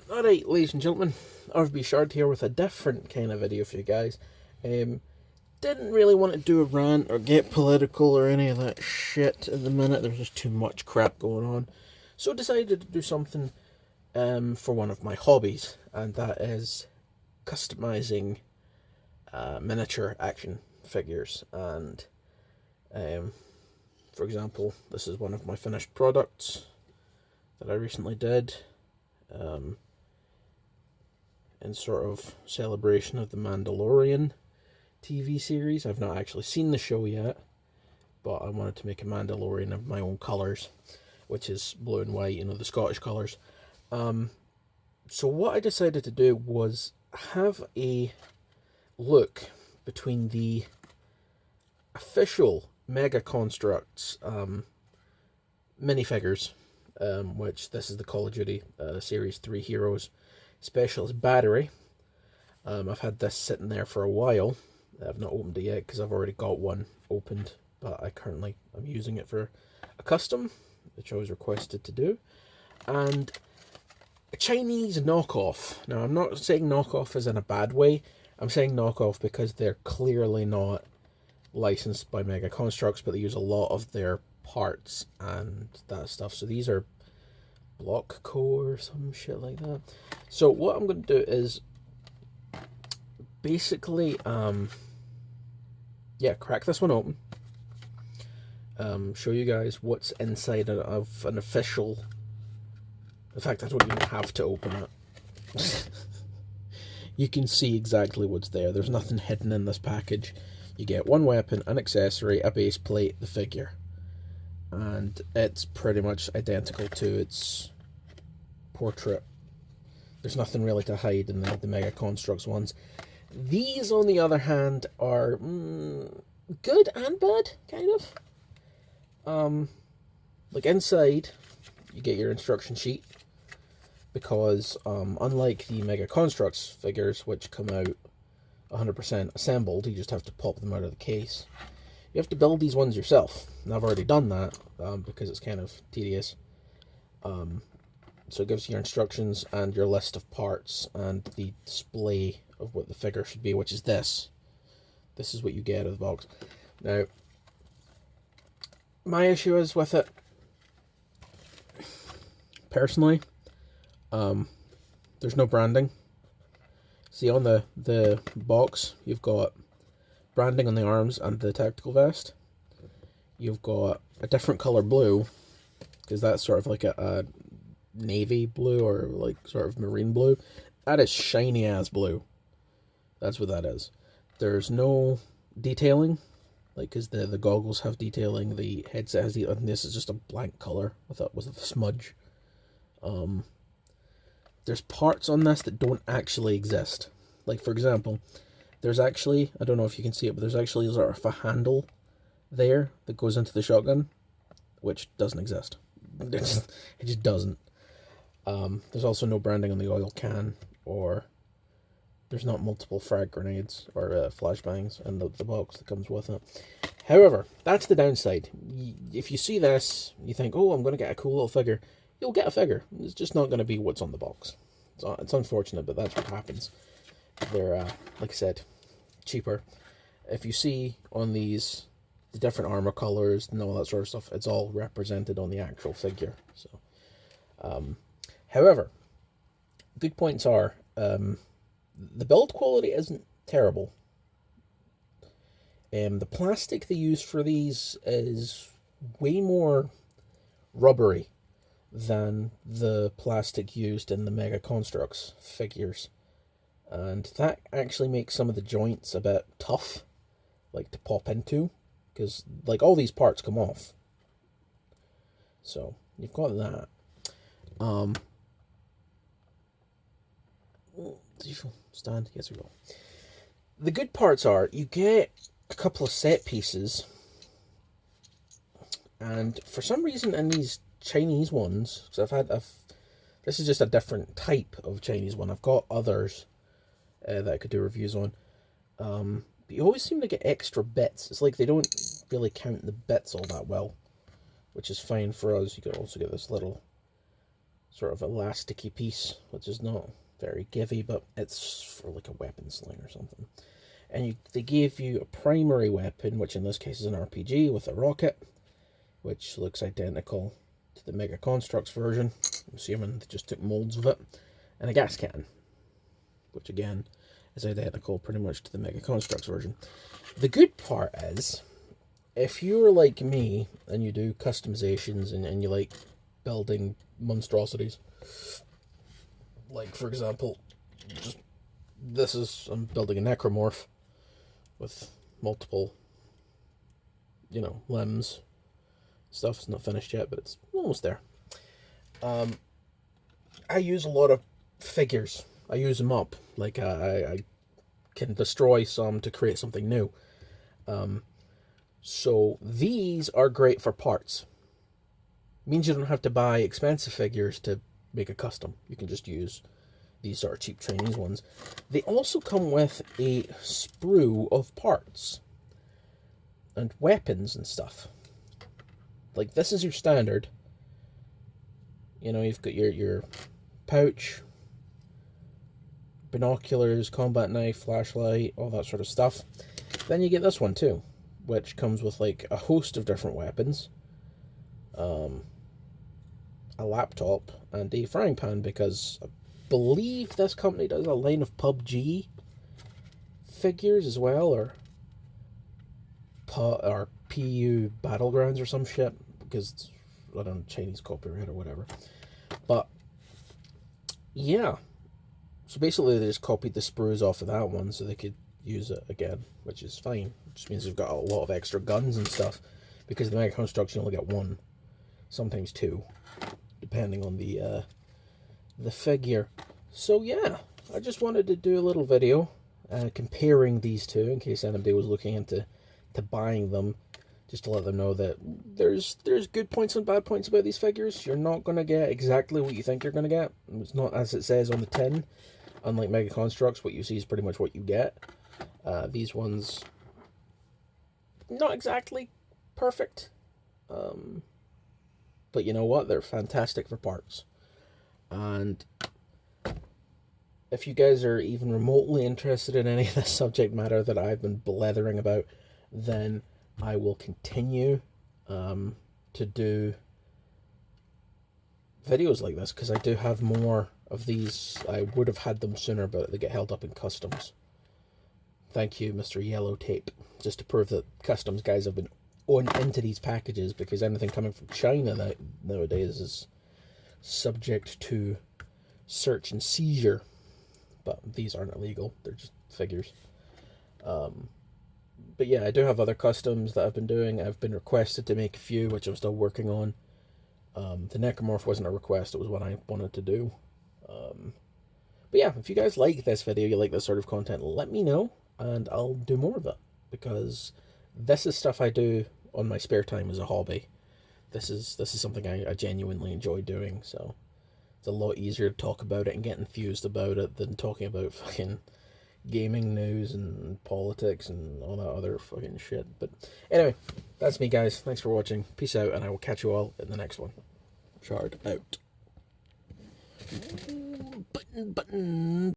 Alright, ladies and gentlemen, RB Shard here with a different kind of video for you guys. Didn't really want to do a rant or get political or any of that shit at the minute. There's just too much crap going on. So decided to do something for one of my hobbies, and that is customizing miniature action figures. And for example, this is one of my finished products that I recently did. In sort of celebration of the Mandalorian TV series. I've not actually seen the show yet, but I wanted to make a Mandalorian of my own colours, which is blue and white, you know, the Scottish colours. So what I decided to do was have a look between the official Mega Constructs minifigures, which this is the Call of Duty Series 3 Heroes Specialist Battery. I've had this sitting there for a while. I've not opened it yet because I've already got one opened, but I'm using it for a custom, which I was requested to do. And a Chinese knockoff. Now, I'm not saying knockoff as in a bad way. I'm saying knockoff because they're clearly not licensed by Mega Constructs, but they use a lot of their parts and that stuff. So these are Block Core or some shit like that. So what I'm going to do is basically crack this one open, show you guys what's inside of an official. In fact, I don't even have to open it. You can see exactly what's there. There's nothing hidden in this package. You get one weapon, an accessory, a base plate, the figure, and it's pretty much identical to its portrait. There's nothing really to hide in the Mega Constructs ones. These, on the other hand, are good and bad, kind of. Like inside, you get your instruction sheet, because unlike the Mega Constructs figures, which come out 100% assembled, you just have to pop them out of the case. You have to build these ones yourself, and I've already done that because it's kind of tedious. So it gives you your instructions and your list of parts and the display of what the figure should be, which is this. This is what you get out of the box. Now, my issue is with it, personally, there's no branding. See, on the box, you've got branding on the arms and the tactical vest. You've got a different color blue, because that's sort of like a navy blue, or like sort of marine blue. That is shiny ass blue. That's what that is. There's no detailing, like, because the goggles have detailing, the headset has detailing, and this is just a blank color with a smudge. There's parts on this that don't actually exist. Like, for example, there's actually, I don't know if you can see it, but there's actually sort of a handle there that goes into the shotgun, which doesn't exist. It just doesn't. There's also no branding on the oil can, or there's not multiple frag grenades or flashbangs in the box that comes with it. However, that's the downside. If you see this, you think, oh, I'm going to get a cool little figure. You'll get a figure. It's just not going to be what's on the box. It's unfortunate, but that's what happens. They're, like I said, cheaper. If you see on these the different armor colors and all that sort of stuff, it's all represented on the actual figure. So, however, good points are, the build quality isn't terrible. The plastic they use for these is way more rubbery than the plastic used in the Mega Constructs figures. And that actually makes some of the joints a bit tough, like, to pop into, because, like, all these parts come off. So, you've got that. Stand? Yes, we will. The good parts are, you get a couple of set pieces, and for some reason in these Chinese ones, because this is just a different type of Chinese one. I've got others that I could do reviews on. But you always seem to get extra bits. It's like they don't really count the bits all that well, which is fine for us. You can also get this little sort of elasticy piece, which is not very givey, but it's for like a weapon sling or something. And they gave you a primary weapon, which in this case is an RPG with a rocket, which looks identical to the Mega Construx version. I'm assuming they just took molds of it. And a gas cannon, which again is identical pretty much to the Mega Construx version. The good part is, if you're like me and you do customizations and you like building monstrosities, like for example, I'm building a necromorph with multiple, limbs. Stuff's not finished yet, but it's almost there. I use a lot of figures. I use them up. Like I can destroy some to create something new. So these are great for parts. Means you don't have to buy expensive figures to make a custom. You can just use these sort of cheap Chinese ones. They also come with a sprue of parts and weapons and stuff. Like, this is your standard. You've got your pouch, binoculars, combat knife, flashlight, all that sort of stuff. Then you get this one too, which comes with like a host of different weapons, a laptop, and a frying pan, because I believe this company does a line of PUBG figures as well, or PU Battlegrounds or some shit, because it's, I don't know, Chinese copyright or whatever. But yeah, so basically they just copied the sprues off of that one so they could use it again, which is fine. It just means they've got a lot of extra guns and stuff, because the Mega Construx you only get one, sometimes two, depending on the figure. So yeah, I just wanted to do a little video comparing these two, in case anybody was looking into buying them, just to let them know that there's good points and bad points about these figures. You're not going to get exactly what you think you're going to get. It's not as it says on the tin. Unlike Mega Construx, what you see is pretty much what you get. These ones, not exactly perfect. But you know what? They're fantastic for parts. And if you guys are even remotely interested in any of this subject matter that I've been blethering about, then I will continue to do videos like this, because I do have more of these. I would have had them sooner, but they get held up in customs. Thank you, Mr. Yellow Tape, just to prove that customs guys have been on into these packages, because anything coming from China nowadays is subject to search and seizure. But these aren't illegal, they're just figures. But yeah, I do have other customs that I've been doing. I've been requested to make a few, which I'm still working on. The Necromorph wasn't a request, it was what I wanted to do. But yeah, if you guys like this video, you like this sort of content, let me know, and I'll do more of it. Because this is stuff I do on my spare time as a hobby. This is something I genuinely enjoy doing, so it's a lot easier to talk about it and get enthused about it than talking about fucking gaming news and politics and all that other fucking shit. But anyway, that's me, guys. Thanks for watching. Peace out, and I will catch you all in the next one. Shard out. Button.